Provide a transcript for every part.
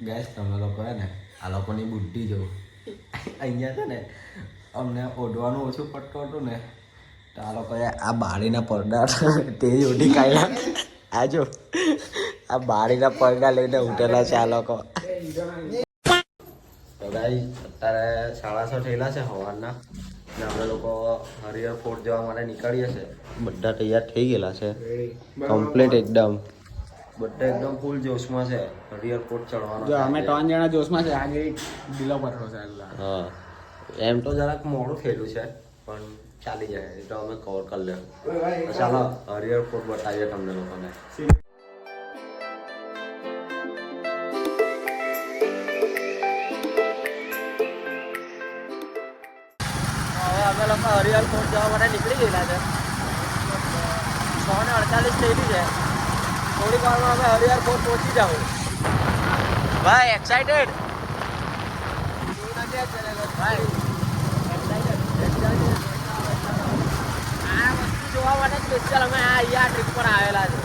Gas તમે લોકો ને આ લોકોની બુદ્ધિ જો અહીંયા છે ને અમને ઓઢવાનું ઓછું પડતું હતું ને તો આ લોકોએ આ બારીના પડદા તે જ ઓઢી કાઢ્યા. આ જો આ બારીના પડદા લઈને ઉઠેલા છે આ લોકો. તો ગાઈસ અત્યારે 6:30 થયેલા છે સવારના ને અમે લોકો હરિહર ફોર્ટ જવા માટે નીકળીએ છીએ. બધા તૈયાર થઈ ગયેલા છે કમ્પ્લીટ એકદમ. બધા એકદમ ફૂલ જોશમાં છે હરિહર ફોર્ટ ચડવાનો. જો અમે 3 જણા જોશમાં છે. આજે ઢીલો પથરો છે. હા એમ તો જરાક મોડું થયેલું છે પણ ચાલી જાય એ તો અમે કવર કરી લેવું. ચાલો હરિહર ફોર્ટ બતાવીએ તમને લોકોને. અમે લોકો હરિહર ફોર્ટ જવા માટે નીકળી ગયેલા છે. 6:48 થયેલી છે. થોડીક વારમાં અમે હરિહર ફોર્ટ પહોંચી જાવ. ભાઈ એક્સાઇટેડ ભાઈ આ વસ્તુ જોવા માટે સ્પેશિયલ અમે અહીંયા ટ્રીપ પર આવેલા છે.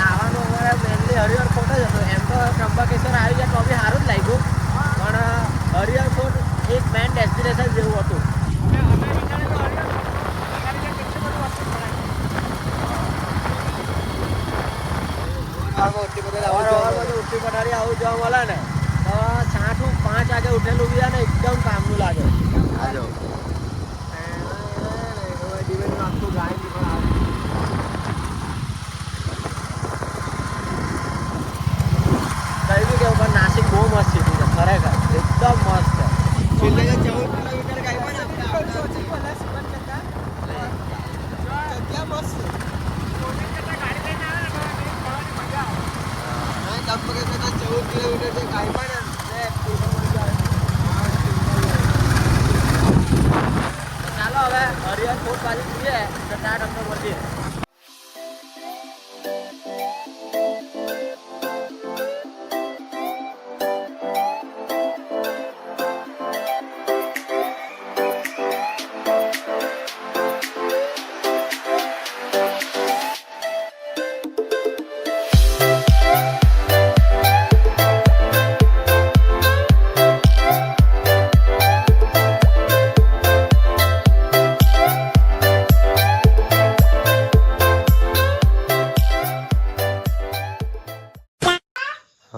આવવાનું અમારે મેનલી હરિહર ફોર્ટ જ હતો. એમ તો ત્રંબકેશ્વર આવી જાય તો બી સારું જ લાગ્યું પણ હરિહર ફોર્ટ એક મેન ડેસ્ટિનેશન જેવું હતું. ઉઠી પટારી આવું જવા મળે ને તો 5 વાગે ઉઠેલું બી ને એકદમ કામનું લાગે. આજો કઈ બી કેવું પણ નાસિક બહુ મસ્ત સિટી છે ખરેખર એકદમ મસ્ત છે. 14 કિલોમીટર ચાલો હવે હરિહર ફોર્ટ બાજુ જઈએ તો ત્યાં તમને મળીએ.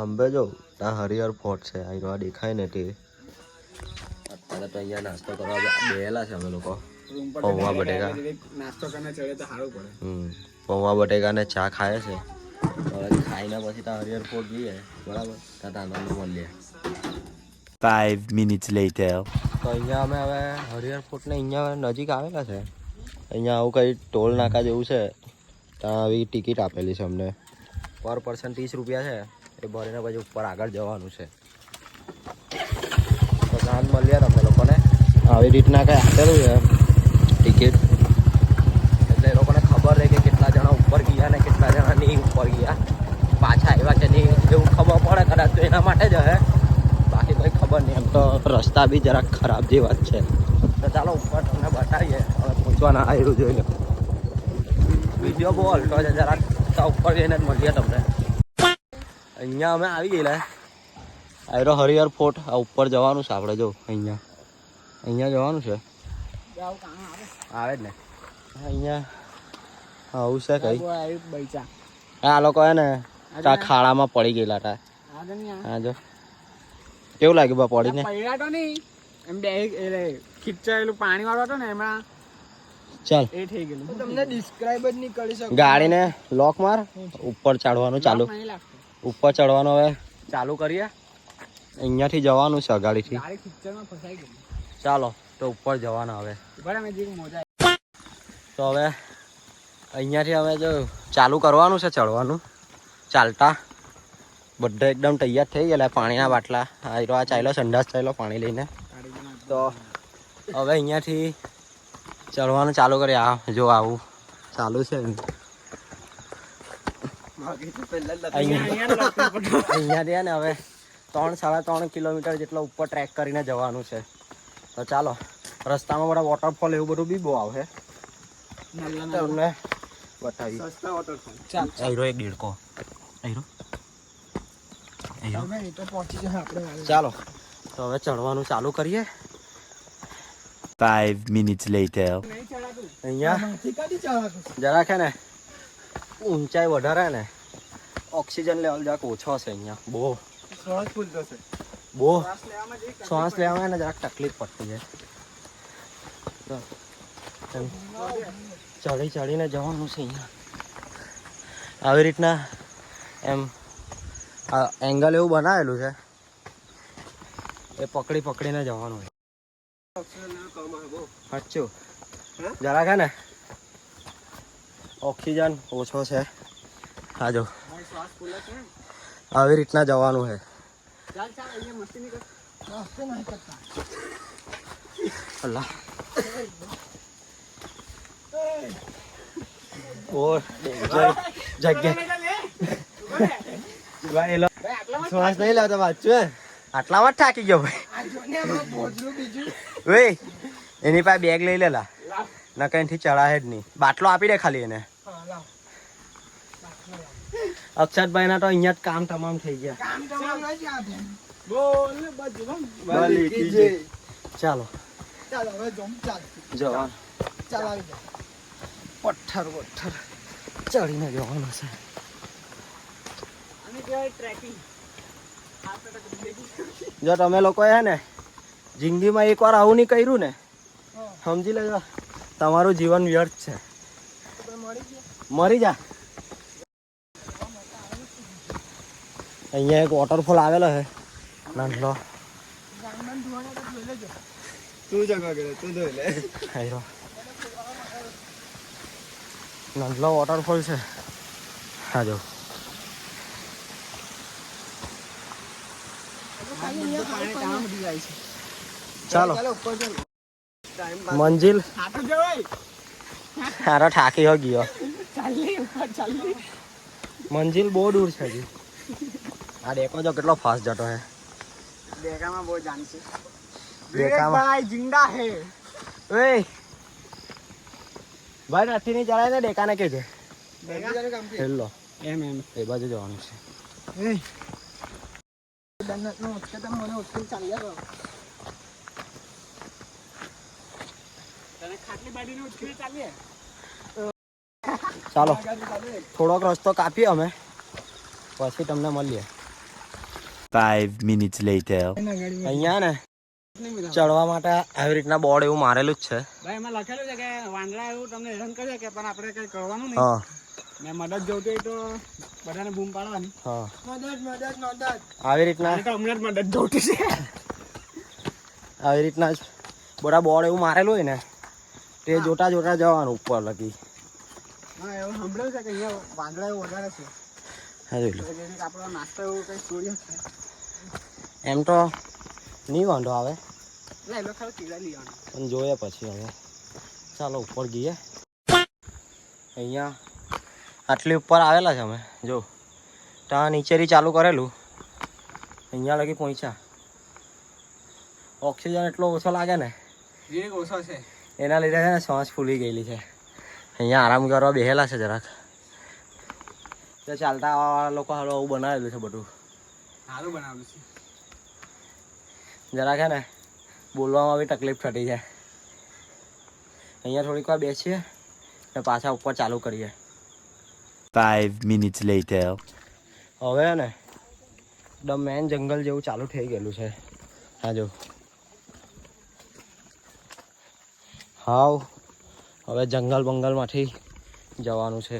અંબે જો ત્યાં હરિહર ફોર્ટ છે. આ દેખાય ને તે અત્યારે તો અહીંયા નાસ્તો કરવા બેહેલા છે અમે લોકો. પૌવા બટેકા નાસ્તો કરીને ચડે તો સારું પડે. પૌવા બટેકા ને ચા ખાય છે. હવે ખાઈને પછી ત્યાં હરિહર ફોર્ટ જઈએ બરાબર ત્યાં મળીએ. 5 minutes later. તો અહીંયા અમે હવે હરિહર ફોર્ટ ને અહીંયા નજીક આવેલા છે. અહીંયા આવું કંઈ ટોલ નાકા જેવું છે ત્યાં આવી ટિકિટ આપેલી છે અમને. પર પર્સન 30 રૂપિયા છે. એ ભરીને પછી ઉપર આગળ જવાનું છે. તો ત્યાં મળીએ તમને લોકોને. આવી રીતના કંઈ આપેલું છે ટિકિટ એટલે એ લોકોને ખબર રહે કે કેટલા જણા ઉપર ગયા ને કેટલા જણા નહીં ઉપર ગયા, પાછા આવ્યા કે નહીં એવું ખબર પડે કદાચ તો એના માટે જ હે. બાકી કંઈ ખબર નહીં. એમ તો રસ્તા બી જરાક ખરાબ જેવા જ છે. તો ચાલો ઉપર તમને બતાવીએ. હવે પહોંચવાના આવ્યું જોઈ લો. વિડીયો બહુ હલતો છે જરાક તો ઉપર જઈને જ મળીએ તમને. અહીંયા અમે આવી ગયેલા. આયરો હરિહર ફોર્ટ. આ ઉપર જવાનું છે આપણે. જો અહીંયા જવાનું છે. આવે જ ને અહીંયા આવું છે કઈ. આ લોકો હે ને ત્યાં ખાડામાં પડી ગયેલા હતા. હા જો કેવું લાગ્યું બા પડીને? એમ બે ખીચાયેલું પાણી વાળું હતું ને એમાં ચાલ એ થઈ ગયેલું. તમને ડિસ્ક્રાઇબ જ નહીં કરી શકું. ગાડીને લોક માર. ઉપર ચડવાનું ચાલુ. ઉપર ચડવાનું હવે ચાલુ કરીએ. અહીંયાથી જવાનું છે અગાડીથી. ચાલો તો ઉપર જવાના હવે. તો હવે અહીંયાથી હવે જો ચાલુ કરવાનું છે ચડવાનું. ચાલતા બધા એકદમ તૈયાર થઈ ગયેલા. પાણીના બાટલા આ ચાલ્યો સંડાસ ચાલ્યો પાણી લઈને. તો હવે અહીંયાથી ચડવાનું ચાલુ કરીએ. આ જો આવું ચાલુ છે. અહીંયાથી ને હવે 3-3.5 કિલોમીટર જેટલો ઉપર ટ્રેક કરીને જવાનું છે. તો ચાલો રસ્તામાં બધા વોટરફોલ એવું બધું બી બહુ આવે તમને બતાવી. સસ્તા વોટરફોલ. ચાલ આયરો એક દેડકો આયરો તમે એ તો પહોંચી જાય આપણે. ચાલો તો હવે ચડવાનું ચાલુ કરીએ. 5 minutes later. નહીં ચડાતું. અહીંયા જરાક હે ને ઊંચાઈ વધારે ને ઓક્સિજન લેવલ જરાક ઓછો છે અહીંયા. બહુ શ્વાસ ફૂલ થશે. બહુ શ્વાસ લેવામાં જે શ્વાસ લેવામાં ને જરાક તકલીફ પડતી છે. તો એમ ચડીને જવાનું છે અહીંયા. આવી રીતના એમ એંગલ એવું બનાવેલું છે એ પકડીને જવાનું હોય. સાચું જરાક હે ને ઓક્સિજન ઓછો છે. હા જો શ્વાસ ફૂલ છે. આવી રીતના જવાનું છે. ચાલ અહીંયા મસ્તી નહીં કર. મસ્તી નહીં કરતા. અલ્લાહ ઓ જગ્યા શ્વાસ નહીં લાવતા વાંચું આટલામાં જ થાકી ગયો ભાઈ. એની પાસે બેગ લઈ લેલા ના કઈથી ચડાય જ નહીં. બાટલો આપી દે ખાલી એને. અક્ષતભાઈ ના તો અહીંયા જ કામ તમામ થઈ ગયા. ચાલો જવાનું પથ્થર ચડીને જવાનું છે. જો તમે લોકો હે ને જિંદગીમાં એકવાર આવું નહીં કર્યું ને સમજી લેજો તમારું જીવન વ્યર્થ છે. મરી જા. અહીંયા એક વોટરફોલ આવેલો છે નાનલો. નાનલો વોટરફોલ છે. હા જો ચાલો મંજિલ હારો થાકી હો ગયો. મંજિલ બહુ દૂર છે હજી. આ દેખો જો કેટલો ફાસ્ટ જતો હે. દેખામાં બહુ જાન છે. દેખામાં ભાઈ જિંદા હે. ઓય ભાઈ નથી ની ચડાય ને દેખાને કે છે હેલો એમ એ બાજુ જવાનું છે. ચાલો થોડોક રસ્તો કાપીએ અમે પછી તમને મળીએ. 5 minutes later. અહીંયા ને ચડવા માટે આવી રીતના બોર્ડ એવું મારેલું જ છે. ભાઈ એમાં લખેલું છે કે વાંદરા એવું તમને હેરાન કરે કે પણ આપણે કઈ કરવાનું નહીં. હા ને મદદ જોઈતી હોય તો બધાને બૂમ પાડવાની. હા મદદ આવી રીતના હમણાં જ મદદ જોઈતી છે. આવી રીતના જ બધા બોર્ડ એવું મારેલું હોય ને તે જોતા જવાનું ઉપર લગી. હા એવું સાંભળ્યું છે કે અહીંયા વાંદરા એવું વધારે છે. હા જોઈ લો. જેથી આપણો નાસ્તો એવું કંઈ ચોરી છે. એમ તો નહીં વાંધો આવે એટલે એ લોકો ખાલી કીડા લેવાના. પણ જોઈએ પછી હવે. ચાલો ઉપર ગઈએ. અહીંયા આટલી ઉપર આવેલા છે અમે જો ત્યાં નીચેથી ચાલુ કરેલું અહીંયા લગી પહોંચ્યા. ઓક્સિજન એટલો ઓછો લાગે ને જે ઓછો છે એના લીધે છે ને શ્વાસ ફૂલી ગયેલી છે. અહીંયા આરામ કરવા બેહેલા છે જરાક. તો ચાલતા આવા લોકો હાલો આવું બનાવેલું છે બધું. સારું બનાવેલું છે. જરાક હે ને બોલવામાં બી તકલીફ થતી છે. અહીંયા થોડીક વાર બેસીએ ને પાછા ઉપર ચાલુ કરીએ. 5 minutes later. હવે ને ધ મેન જંગલ જેવું ચાલુ થઈ ગયેલું છે. હા જો હાવ હવે જંગલ બંગલમાંથી જવાનું છે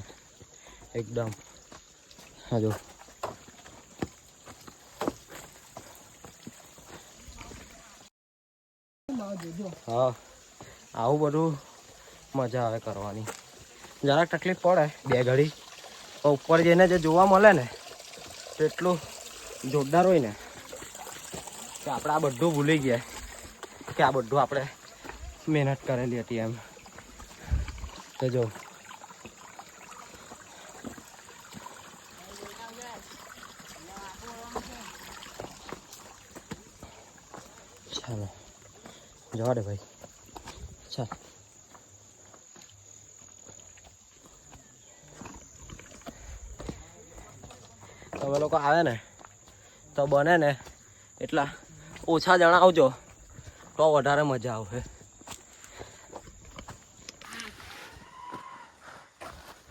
એકદમ. હા જો હા આવું બધું મજા આવે કરવાની. જરાક તકલીફ પડે બે ઘડી પણ ઉપર જઈને જે જોવા મળે ને એટલું જોરદાર હોય ને કે આપણે આ બધું ભૂલી ગયા કે આ બધું આપણે મહેનત કરેલી હતી એમ. તો જો ચાલો જવા દે ભાઈ. ચાલ તમે લોકો આવે ને તો બને ને એટલા ઓછા જણા આવજો તો વધારે મજા આવશે.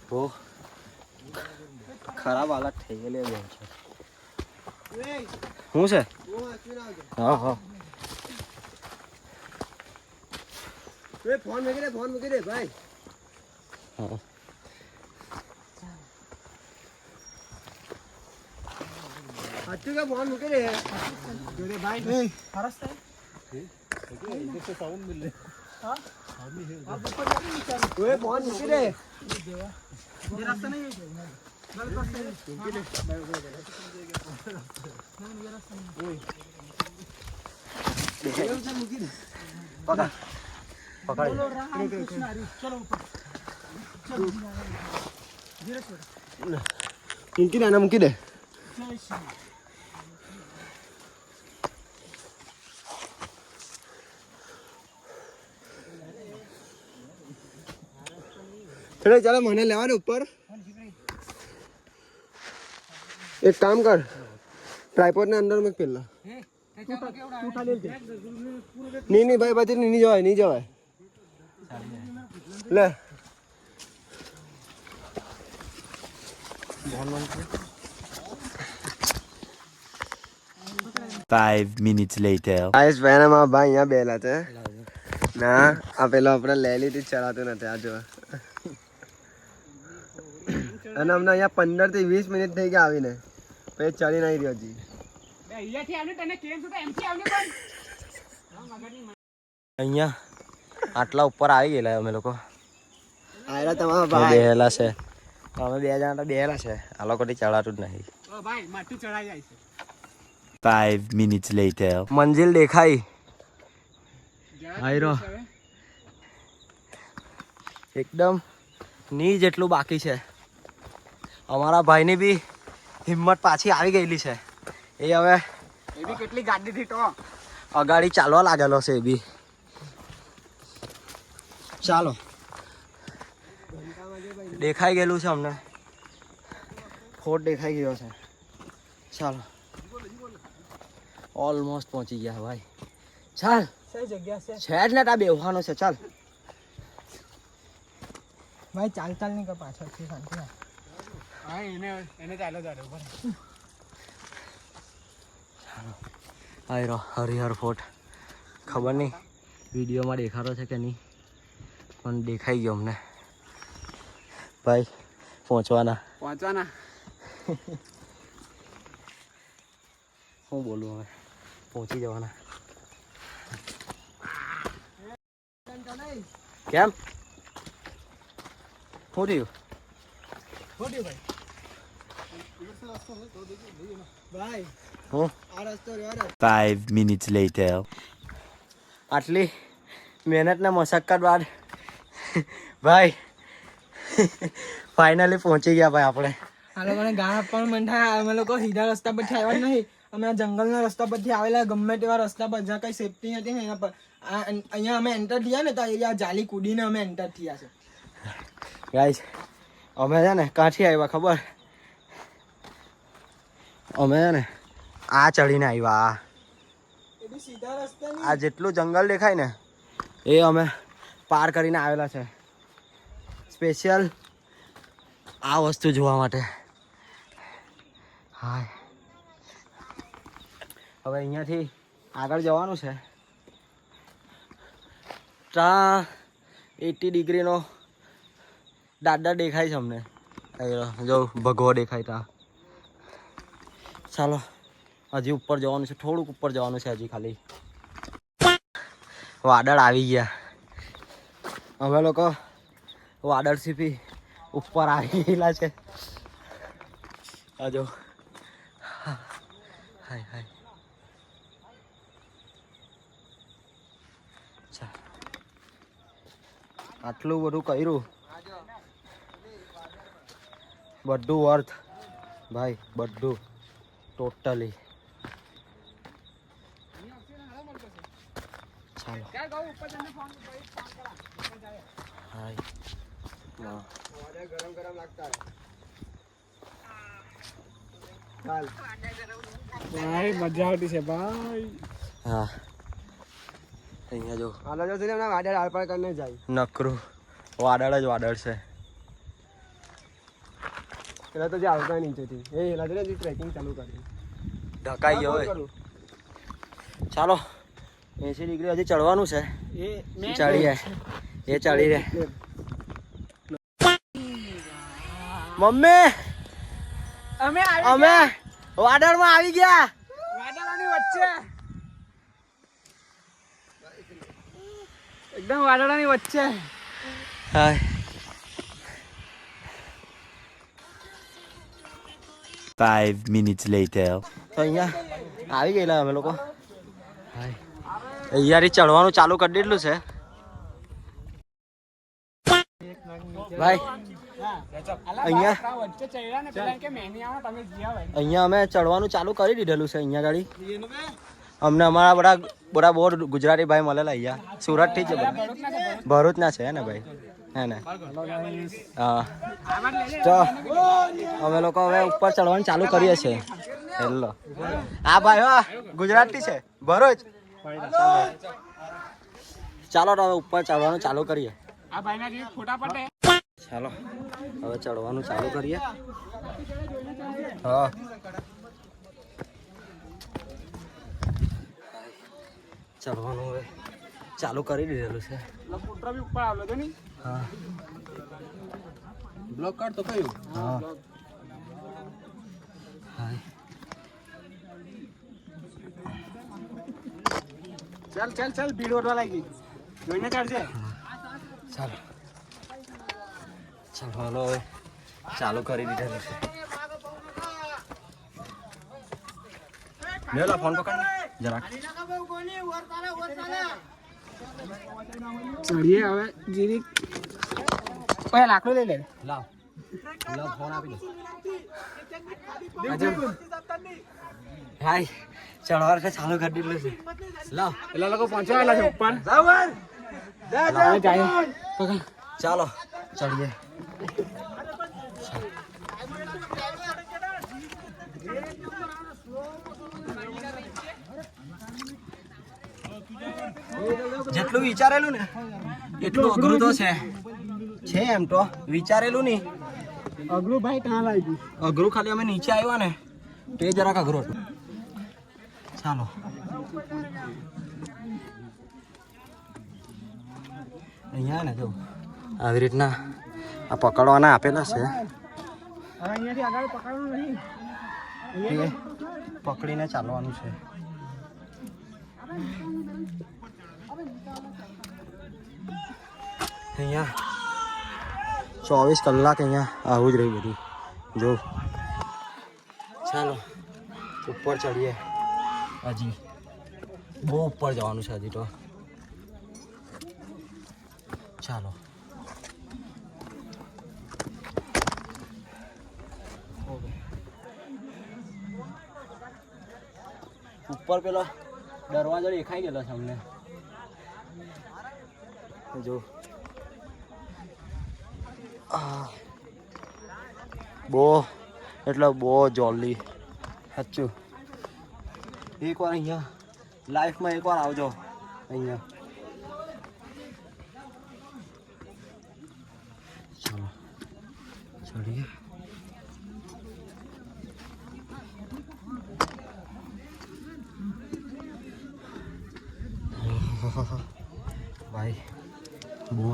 બહુ ખરાબ હાલત થઈ ગયેલી બેન છે. શું છે? હા હા ફોન મૂકી દે ભાઈ. હા સાચું કે ફોન મૂકી દે જોડે ભાઈ. સરસ થાય. ફોન મૂકી દે. મૂકી દે. ચાલો મને લેવાનું ઉપર. એક કામ કર, ટ્રાયપોડ ને અંદર મૂક પેલા. નહીં ભાઈ પછી નહીં જવાય. લે 5 minutes later. આયુષ ભાઈ માં ભાઈ અહીંયા બેલા છે ના. આ પેલો આપણે લે લીધી ચલાતું નથી. આ જો અને અમને અહીંયા 15 થી 20 મિનિટ થઈ ગયા આવીને, પછી ચડી નહીં રહ્યો હજી. અહીંયા આટલા ઉપર આવી ગયેલા અમે લોકો. આયરા તમારા ભાઈ બેહેલા છે. અમે 2 જણા તો બેહેલા છે. આ લોકો થી ચડાતું જ નહીં. 5 minutes later. મંજિલ દેખાઈ. આયરો એકદમ ની જેટલું બાકી છે. અમારા ભાઈની બી હિંમત પાછી આવી ગયેલી છે. એ હવે કેટલી ગાડી થી તો અગાડી ચાલવા લાગેલો છે. એ બી ચાલો દેખાઈ ગયેલું છે અમને. ફોર્ટ દેખાઈ ગયો છે. ચાલો ઓલમોસ્ટ પહોંચી ગયા ભાઈ. ચાલ સહી જગ્યા છે છે જ ને ત્યાં બેહવાનો છે. ચાલ ભાઈ. ચાલ નહીં કર પાછળથી શાંતિ. હા એને ચાલો જાડો પર. આયરો હરિહર ફોર્ટ. ખબર નહીં વિડીયોમાં દેખાતો છે કે નહીં, પણ દેખાઈ ગયો અમને ભાઈ. પહોંચવાના શું બોલું હવે. પહોંચી જવાના. કેમ શું થયું? ભાઈ હું આ રસ્તો રહ્યો. 5 minutes later. આટલી મહેનત ને મશક્કત બાદ ભાઈ ફાઇનલી પહોંચી ગયા ભાઈ આપણે. આ લોકોને ગાળ આપવાનું મન થાય. અમે લોકો સીધા રસ્તા પરથી આવ્યા નહીં. અમે આ જંગલના રસ્તા પરથી આવેલા. ગમે તેવા રસ્તા પર જ્યાં કઈ સેફટી નથી ને એના પર અહીંયા અમે એન્ટર થયા ને તો એરિયા જાલી કૂદીને અમે એન્ટર થયા છે. ગાઈસ અમે છે ને ક્યાંથી આવ્યા ખબર? અમે છે ને આ ચડીને આવ્યા. એ બી સીધા રસ્તા નહીં. આ જેટલું જંગલ દેખાય ને એ અમે પાર કરીને આવેલા છે સ્પેશિયલ આ વસ્તુ જોવા માટે. હાય હવે અહીંયાથી આગળ જવાનું છે. ત્યાં 80 ડિગ્રીનો દાદા દેખાય છે અમને. જો ભગવો દેખાય ત્યાં. ચાલો હજી ઉપર જવાનું છે. થોડુંક ઉપર જવાનું છે હજી ખાલી. વાદળ આવી ગયા. અમે લોકો વાદળથી બી ઉપર આવી ગયેલા છે. આજો હાય હાય. આટલું બધું કર્યું, બધું વર્થ ભાઈ, બધું ટોટલી. ચાલો હાય ગરમ ગરમ લાગતા ચાલ ભાઈ મજા આવતી છે ભાઈ. હા અહીંયા જો હાલો જો છે વાદળ આરપાર કરીને જાય. નકરું વાદળ જ વાદળ છે. પેલા તો જે આવતા નીચેથી એ હેલા તો ટ્રેકિંગ ચાલુ કરી ઢકાઈ ગયો હોય. ચાલો 80 ડિગ્રી હજી ચડવાનું છે. ચડીએ એ ચડી રે. મમ્મી અમે વાદળમાં આવી ગયા. વાદળોની વચ્ચે એકદમ વાદળોની વચ્ચે. હાય 5 minutes later. તો અહીંયા આવી ગયેલા અમે લોકો. હાય અહીંયાથી ચડવાનું ચાલુ કરી દીધું છે ભાઈ. અહીંયા અમે ચડવાનું ચાલુ કરી દીધેલું છે. અહીંયા ગાડી અમને અમારા બધા બહુ ગુજરાતી ભાઈ મળેલા અહીંયા સુરતથી જ છે. ભરૂચના છે ને ભાઈ હે ને. હા તો અમે લોકો હવે ઉપર ચડવાનું ચાલુ કરીએ છીએ. હેલો આ ભાઈ હો ગુજરાતી છે ભરૂચ. ચાલો તો હવે ઉપર ચડવાનું ચાલુ કરીએ. ચાલો હવે ચડવાનું ચાલુ કરીએ. હા ચડવાનું હવે ચાલુ કરી દીધેલું છે. હા બ્લોક કાર્ડ તો કયું? હા હાય ચાલ ચાલ ચાલ ભીડ વધવા લાગી જોઈને કાઢજે. ચાલો ચડવાનો હવે ચાલુ કરી દીધેલું છે. લેલા ફોન પકડ જરાક. ચડીએ હવે જીરીક ઓય લાકડું લઈ લે. લાવ લાવ ફોન આપી દે. હાય ચડવાનું છે ચાલુ કરી દીધેલું છે. લાવ પેલા લોકો પહોંચવાયેલા છે ઉપર. ચાલો ચડીએ. જેટલું વિચારેલું ને એટલું અઘરું તો છે એમ તો વિચારેલું નહીં. અઘરું ભાઈ ક્યાં લાગ્યું? અઘરું ખાલી અમે નીચે આવ્યા ને તે જરાક અઘરું હતું. ચાલો અહીંયા ને જો આવી રીતના આ પકડવાના આપેલા છે. હવે અહીંયાથી આગળ પકડવાનું નહીં. તે પકડીને ચાલવાનું છે. અહીંયા 24 કલાક અહીંયા આવું જ રહ્યું બધું. જો ચાલો ઉપર ચડીએ. હજી બહુ ઉપર જવાનું છે હજી તો. ચાલો ઉપર પેલો દરવાજો દેખાઈ ગયેલો છે અમને. જો બહુ એટલે બહુ જોલી સાચું. એકવાર અહીંયા લાઈફમાં એકવાર આવજો અહીંયા. ચાલો ચડીએ. ભાઈ બહુ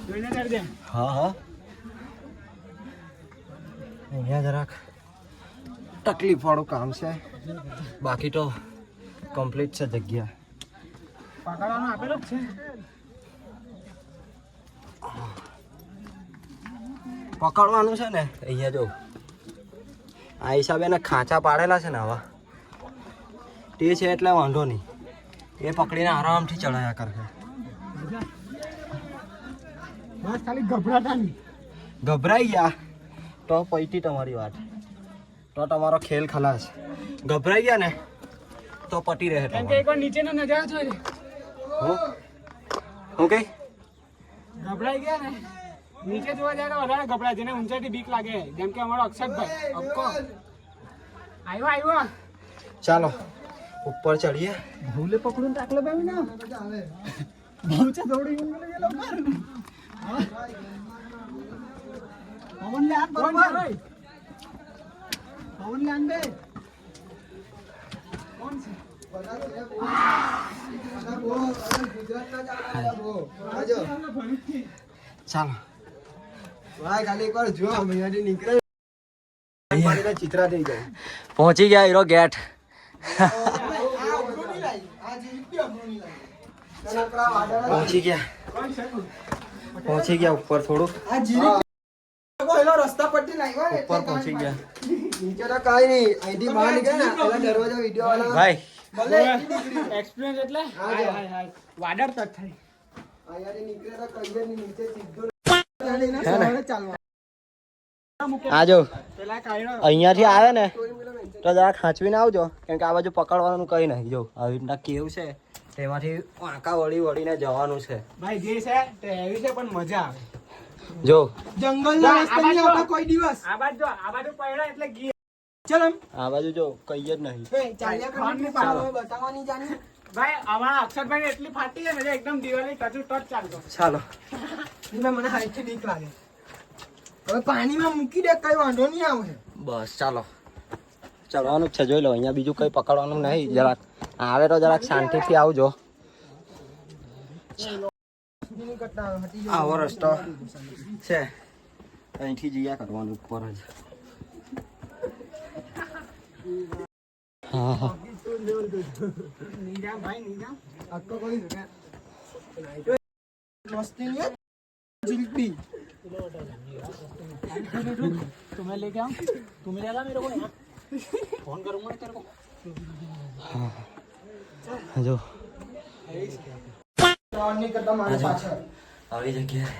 જોઈને કાઢજે. હા હા અહીંયા જરાક તકલીફ વાળું કામ છે. બાકી તો કમ્પ્લીટ છે જગ્યા. પકડવાનું આપેલું જ છે. પકડવાનું છે ને અહીંયા જો આ હિસાબે એને ખાંચા પાડેલા છે ને આવા તે છે એટલે વાંધો નહીં. એ પકડીને આરામથી ચડાયા કરે. બસ ખાલી ગભરાતા નહીં. ગભરાઈ ગયા તો પૈતી તમારી વાત. તો તમારો ખેલ ખલાસ. ગભરાઈ ગયા ને તો પટી રહે. કેમ કે એકવાર નીચેનો નજારો જોઈ લે. હું કઈ ગભરાઈ ગયા ને નીચે જોવા જાય તો વધારે ગભરાય, જેને ઊંચાઈથી બીક લાગે, જેમ કે અમારો અક્ષતભાઈ અક્કો આવ્યો. ચાલો ઉપર ચડીએ. ભૂલે પકડું ટાકલો બેમી ના બહુ છે દોડી ગયેલો માર પવન લે આ બરોબર પવન લે આંબે કોણ છે ચાલો ખાલી એકવાર જો અહીંયાથી નીકળે ચિત્રા થઈ જાય. પહોંચી ગયા હીરો ગેટ. પહોંચી ગયા ઉપર થોડુંક રસ્તા પરથી લાવ્યા ને ઉપર પહોંચી ગયા. નીચે તો કાઈ નહીં, અહીંથી બહાર નીકળે ને પેલા દરવાજા વિડિયો વાળા ભાઈ ભલે એક્સપિરિયન્સ એટલે હાય વાડર તક થાય. અહીંયાથી નીકળે તો કઈ નહીં, નીચે સીધો ચાલવા. આ જો પેલા કાયડો અહીંયાથી આવે ને તો જરા ખાંચવીને આવજો, કેમ કે આ બાજુ પકડવાનું કઈ નહીં. જો આવી રીતના કેવું છે તેમાંથી વાંકા વળીને જવાનું છે. ભાઈ જે છે તે હેવી છે પણ મજા આવે. જો જંગલના રસ્તે નહીં આવતા કોઈ દિવસ. આ બાજુ પડ્યા એટલે ગી. ચલ આ બાજુ જો કઈ જ નહીં. ચાલ્યા કરવાની પાડો બતાવવાની જાની. ભાઈ અમારા અક્ષરભાઈ એટલી ફાટી છે ને એકદમ દિવાળી ટચુ ટચ ચાલતો. ચાલો મને હાઈથી બીક લાગે. હવે પાણીમાં મૂકી દે કઈ વાંધો નહીં આવે. બસ ચાલો ચડવાનું જ છે. જોઈ લો અહીંયા બીજું કઈ પકડવાનું નહીં. જરાક આવે તો જરાક શાંતિથી આવજો. આવો રસ્તો છે, અહીંથી જયા કરવાનું ઉપર જ. હા હા तुम्हें लेके आओ, तुम्हें ले ला मेरे को यहाँ फोन करूंगा तेरे को. જો नहीं करता मारे पाछળ આવી જગ્યાએ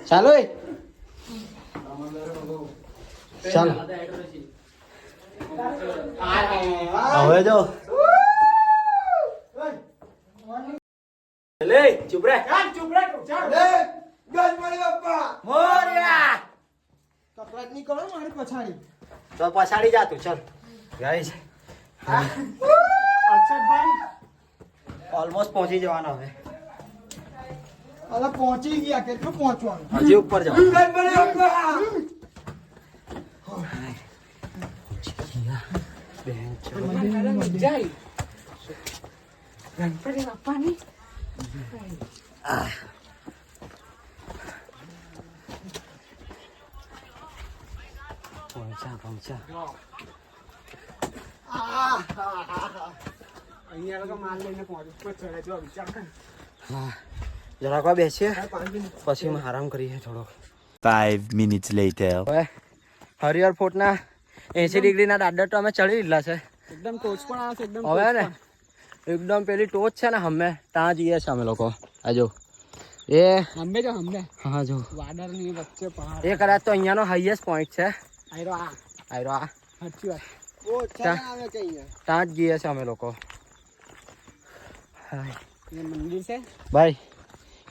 ચાલો ચાલો હવે જો લે ચૂપ રે ચાલ ગણપતિ બાપ્પા મોર્યા. કપડાં નીકળો મારી પછાડી. તો પછાડી જા તું. ચાલ ગાઈસ અક્ષરભાઈ ઓલમોસ્ટ પહોંચી જવાના હવે. હવે પહોંચી ગયા. કેટલું પહોંચવાનું? હજી ઉપર જાવ. ગણપતિ બાપ્પા ગણપતિ બાપ્પાની પહોંચ્યા. અહીંયા લોકો માલ લઈને પહોંચે ચડે જો વિચાર કર. હા જરાક વાર બેસીએ પછી અમે આરામ કરીએ થોડોક. 5 minutes later. હવે હરિહર ફોર્ટના 80 ડિગ્રીના દાદર તો અમે ચડી લીધા છે. એકદમ ટોચ પણ આવે છે. એકદમ હવે ને એકદમ પેલી ટોચ છે ને અમે ત્યાં જઈએ છીએ અમે લોકો. આ જો એ હંબે જો હંબે. હા જો વાદળની વચ્ચે પહાડ. એ કદાચ તો અહીંયાનો હાઈએસ્ટ પોઈન્ટ છે. આયરો આ સાચી વાત. ઓ ચાલ આવે કે અહીંયા ત્યાં જ જઈએ છીએ અમે લોકો. હાય એ મંદિર છે. ભાઈ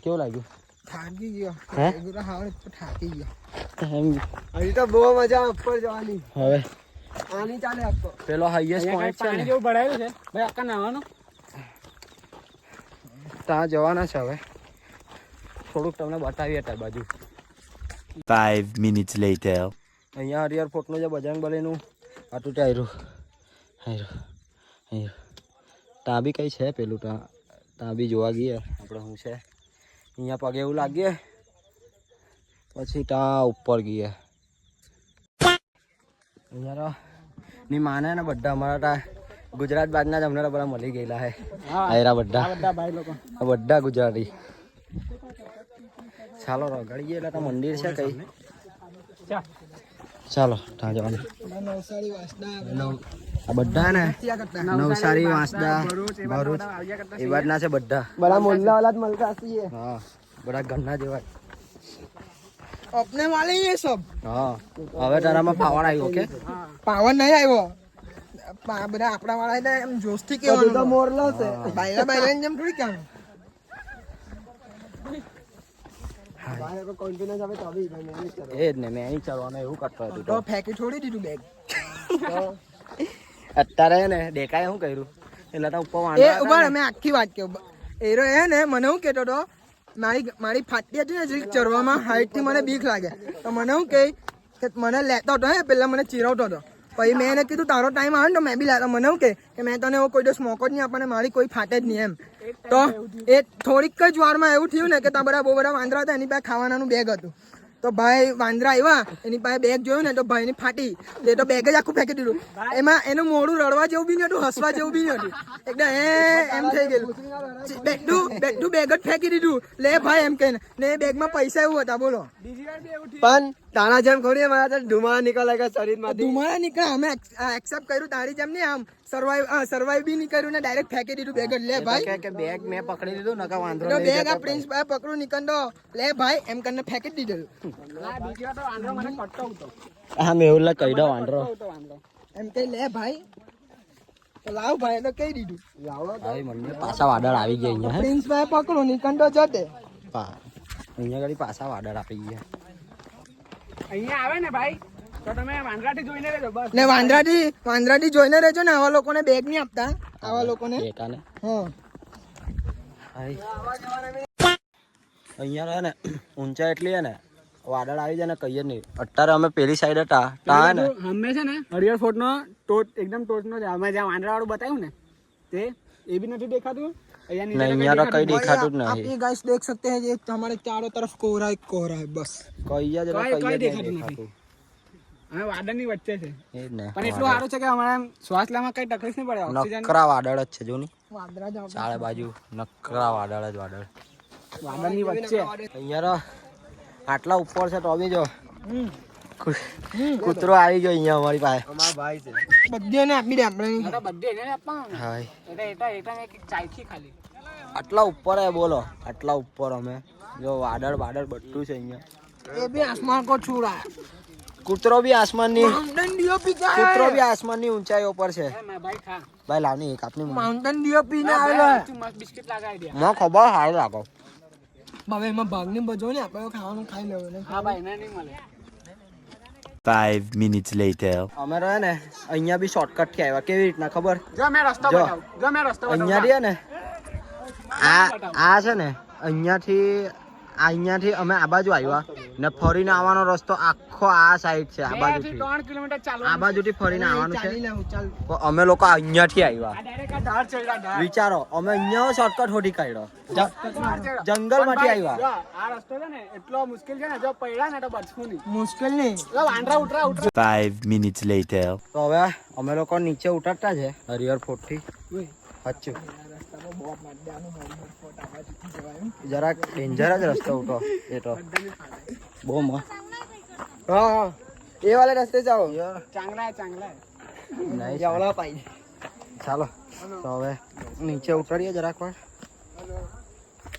કેવું લાગ્યું? થાકી ગયો. હે ગુરા હાવડ પર થાકી ગયો. એમ હજી તો બહુ મજા ઉપર જવાની. હવે આની ચાલે આપકો પેલો હાઈએસ્ટ પોઈન્ટ છે ને જેવું ભરાયેલું છે ભાઈ. આકા નાવાનું ત્યાં જવાના છે. હવે થોડુંક તમને બતાવીએ ત્યાં બાજુ. 5 minutes later. અહીંયા હરિહર ફોર્ટનું જે બજરંગબલીનું આટલું ત્યાં આવ્યું. ત્યાં બી કંઈ છે પેલું. ત્યાં બી જોવા ગઈએ આપણે શું છે. અહીંયા પગે એવું લાગીએ પછી ત્યાં ઉપર ગઈએ. અહીંયા ની માને ને બધા અમારા ત્યાં ગુજરાત બાજના જ અમને બધા મળી ગયેલા છે. આયરા બધા ભાઈ લોકો બધા ગુજરાતી. ચાલો રગડીએ એટલે તો મંદિર છે કઈ. ચાલો ત્યાં જવાનું. નવસારી વાસદા આ બધા ને નવસારી વાંસદા ભરૂચ એ બાજના છે બધા બડા મોલ્લા વાલા મળતા હશે હા બધા ઘરના જેવા अपने वाले ही ये सब હા હવે તારામાં પાવર આવ્યો ઓકે પાવર નહીં આવ્યો બધા આપણા વાળા એટલે એમ જોશથી કેવાનું તો મોરલો છે બાયલા બાયલા જેમ થોડી કામ એ જ ને મેં અહીં ચાલવાનું એવું કરતો હતું તો ફેંકી છોડી દીધું બેગ અત્યારે ને દેખાય શું કર્યું એટલે તો ઉપર એ વાંધો ઉભા મેં આખી વાત કહું એરો એ ને મને હું કહેતો હતો મારી ફાટી હતી ને જરીક ચરવામાં હાઈટ થી મને બીક લાગે તો મને હું કે મને લેતો હતો હે પેલા મને ચીરવતો હતો પછી મેં એને કીધું તારો ટાઈમ આવે ને તો મેં બી લાતો મને શું કે મેં તને એવો કોઈ દિવસ મોકો જ નહીં આપણને મારી કોઈ ફાટે જ નહીં એમ તો એ થોડીક જ વારમાં એવું થયું ને કે ત્યાં બધા બહુ બધા વાંદરા હતા એની પાસે ખાવાનાનું બેગ હતું તો ભાઈ વાંદરા આવ્યા એની પાસે બેગ જોયું ને તો ભાઈની ફાટી એ તો બેગ જ આખું ફેંકી દીધું એમાં એનું મોડું રડવા જેવું બી નતું હસવા જેવું બી નતું એકદમ એમ થઈ ગયેલું બેઠું બેગ જ ફેંકી દીધું લે ભાઈ એમ કહીને ને એ બેગમાં પૈસા એવું હતા બોલો પણ તારા જેમ ખોડી મારા તો ધુમાડા નીકળે કે શરીરમાંથી ધુમાડા નીકળ્યા અમે એક્સેપ્ટ કર્યું તારી જેમ નહીં આમ સર્વાઈવ બી નહીં કર્યું ને ડાયરેક્ટ ફેંકી દીધું બેગ જ લે ભાઈ કે બેગ મેં પકડી લીધું નકા વાંધો તો બેગ આ પ્રિન્સ ભાઈ પકડું નીકળતો લે ભાઈ એમ કરીને ફેંકી દીધેલું હા મેં એવું કહી દઉં વાંધો એમ કઈ લે ભાઈ તો લાવ ભાઈ તો કહી દીધું આવી મને પાછા વાદળ આવી ગયા અહીંયા પ્રિન્સ ભાઈ પકડો નીકળતો જતે અહીંયા આગળ પાછા વાદળ આવી ગયા અહીંયા આવે ને ભાઈ તો તમે વાંદરાથી જોઈને રહેજો બસ ને વાંદરાથી જોઈને રહેજો ને આવા લોકોને બેગ નહીં આપતા આવા લોકોને એકાને હા અહીંયા રહે ને ઊંચા એટલી હે ને વાદળ આવી જાય ને કહીએ જ નહીં અત્યારે અમે પેલી સાઈડ હતા તા ને અમે છે ને હરિહર ફોર્ટ નો એકદમ ટોચનો છે અમે જ્યાં વાંદરા વાળું બતાવ્યું ને તે એ भी नहीं दिखाતું અહીંયા તો કઈ દેખાતું જ आप નહીં ये गाइस देख सकते हैं ये हमारे चारों तरफ कोहरा ही कोहरा है बस કઈ જ કઈ કઈ દેખાતું દેખાતું અમે વાદળની વચ્ચે છે એ જ ને પણ એટલું સારું છે કે અમારે શ્વાસ લેવામાં કઈ તકલીફ નહીં પડે ઓક્સિજન નકરા વાદળ જ છે જો ની वादरा जाओ ચારે બાજુ નકરા વાદળ જ વાદળ વાદળની વચ્ચે અહીંયા તો આટલા ઉપર છે તો બી જો કૂતરો આવી ગયો અહીંયા અમારી પાસે અમારા ભાઈ છે બધેને આપી દે આપણે બધે એને આપવાનું હાય એટલે એક ચાયથી ખાલી આટલા ઉપર હે બોલો આટલા ઉપર અમે જો વાદળ બધું છે અહીંયા ये भी आसमान को छू रहा है કૂતરો બી આસમાનની माउंटेन डीओपी का કૂતરો है બી આસમાનની ઊંચાઈ ઉપર છે ભાઈ ખા ભાઈ લાવની એક આપની माउंटेन डीओपी ना आवेलो है મસ્ત બિસ્કિટ લગાવી દે મને ખબર હારું લાગો હવે એમાં ભાગને બજો ને આપણે ખાવાનું ખાઈ લેવું ને હા ભાઈ એને નહીં મળે 5 minutes later. અમે રહે ને અહીંયા બી શોર્ટકટ થી આવ્યા કેવી રીતના ખબર જો મેં રસ્તો જો. બતાવું જો મેં રસ્તો અહીંયા રહ્યા ને આ છે ને અહીંયાથી અમે આ બાજુ આવ્યા ને ફરીને આવવાનો રસ્તો આખો આ સાઈડ છે આ બાજુથી 3 કિલોમીટર ચાલવાનું આ બાજુથી ફરીને આવવાનું છે ચાલી લેવું ચાલ તો અમે લોકો અહીંયાથી આવ્યા ડાયરેક્ટ આ ધાર ચડ્યા ધાર વિચારો અમે અહીંયા શોર્ટકટ હોડી કાઢ્યો જંગલ માંથી આવ્યા જો આ રસ્તો છે ને એટલો મુશ્કેલ છે ને જો પડ્યા ને તો બચવું નહીં મુશ્કેલ નહીં જો વાંદરા ઉતરા 5 minutes later. તો હવે અમે લોકો નીચે ઉતરતા છે હરિહર ફોર્ટ થી સાચું જરાક ડેન્જર જ રસ્તો ઉઠો એ તો બહુ મસ્ત હા એ વાલે રસ્તે જાઓ ચાંગલા Nice. જવલા પાઈ ચાલો તો હવે નીચે ઉતરીએ જરાક વાર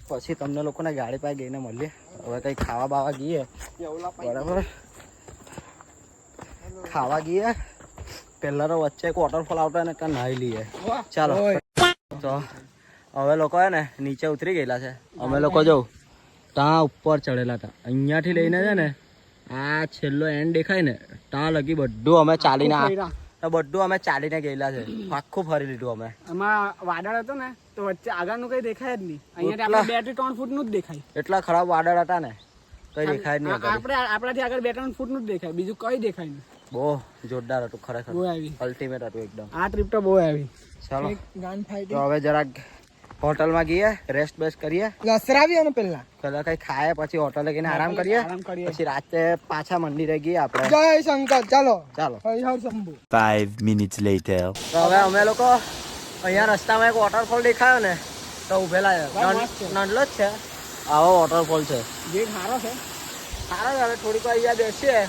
પછી તમને લોકોને ગાડી પાસે ગઈને મળીએ હવે કઈ ખાવા બાવા ગઈએ બરાબર ખાવા ગઈએ પહેલા તો વચ્ચે એક વોટરફોલ આવતો ને ત્યાં નાહી લઈએ ચાલો તો હવે લોકો હે ને નીચે ઉતરી ગયેલા છે અમે લોકો જો ત્યાં ઉપર ચડેલા હતા અહીંયાથી લઈને છે ને આ છેલ્લો એન્ડ દેખાય ને ત્યાં લગી બધું અમે ચાલીને બધું અમે ચાલીને ગયેલા છે આખું ફરી લીધું અમે આમાં વાદળ હતો ને તો વચ્ચે આગળનું કઈ દેખાય જ નહીં અહીંયા આપણે 2 થી 3 ફૂટનું જ દેખાય એટલા ખરાબ વાદળ હતા ને કઈ દેખાય જ નહીં આગળ. આપણાથી આગળ 2-3 ફૂટનું જ દેખાય બીજું કઈ દેખાય નહીં બહુ જોરદાર હતું ખરેખર બહુ આવી અલ્ટિમેટ હતું એકદમ આ ટ્રીપ તો બહુ આવી ચાલો ગાન ફાઈટ તો હવે જરાક હોટલમાં ગઈએ રેસ્ટ બેસ્ટ કરીએ લસરાવી અને પેલા પેલા કઈ ખાય પછી હોટલે ગઈને આરામ કરીએ પછી રાતે પાછા મંદિરે ગઈએ આપણે જય શંકર ચાલો ચાલો હરિહર શંભુ 5 minutes later. તો હવે અમે લોકો અહીંયા રસ્તામાં એક વોટરફોલ દેખાયો ને તો ઉભેલા છે નંડલો જ છે આવો વોટરફોલ છે જે સારો છે સારા હવે થોડીક વાર અહીંયા બેસીએ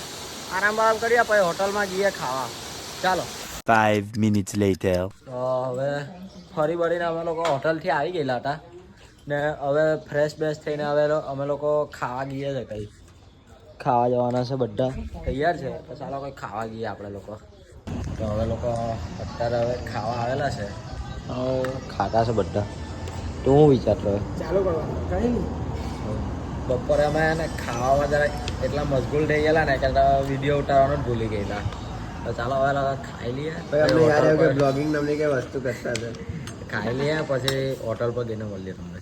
આરામ બારામ કરીએ પછી હોટલમાં જઈએ ખાવા ચાલો 5 minutes later. તો હવે ફરી વળીને અમે લોકો હોટલથી આવી ગયેલા હતા ને હવે ફ્રેશ બેશ થઈને હવે અમે લોકો ખાવા ગઈએ છે કંઈ ખાવા જવાના છે બધા તૈયાર છે તો ચાલો કંઈ ખાવા ગઈએ આપણે લોકો તો હવે લોકો અત્યારે હવે ખાવા આવેલા છે ખાતા છે બધા તો હું વિચારતો ચાલુ કરવાનું કઈ નહીં બપોરે અમે ને ખાવામાં જરા એટલા મશગુલ થઈ ગયેલા ને કે વિડીયો ઉતારવાનું જ ભૂલી ગયેલા તો ચાલો હવે ખાઈ લઈએ બ્લોગિંગ નામની કઈ વસ્તુ કરતા હતા ખાઈ લઈએ પછી હોટલ પર જઈને મળીએ તમને